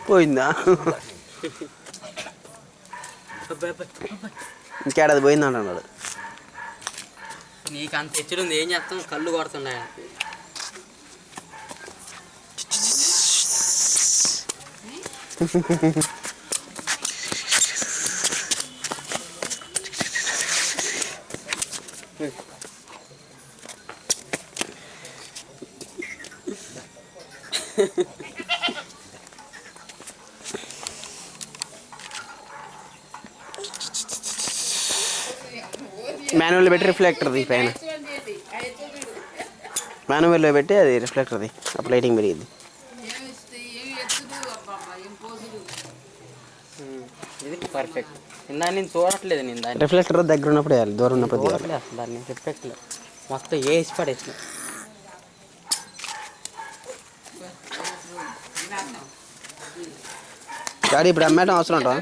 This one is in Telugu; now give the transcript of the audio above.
పోయిందా? ఇంకేడాది పోయిందా అన్నాడు. నీకు అంత హెచ్చుడుంది, ఏం చేస్తాం? కళ్ళు కొడుతున్నాయి. మాన్యువల్ పెట్టి రిఫ్లెక్టర్ది పైన, మాన్యువల్లో పెట్టి అది రిఫ్లెక్టర్ది, అప్పుడు లైటింగ్ పెరిగింది. ఇది పర్ఫెక్ట్. దాన్ని నేను చూడట్లేదు, నేను దాన్ని రిఫ్లెక్టర్ దగ్గర ఉన్నప్పుడు వేయాలి, దూరం ఉన్నప్పుడు చూడట్లేదు అసలు. దాన్ని రిఫ్లెక్ట్ మొత్తం వేసి పడేసిన. డాడీ ఇప్పుడు అమ్మేయడం అవసరం ఉంటా?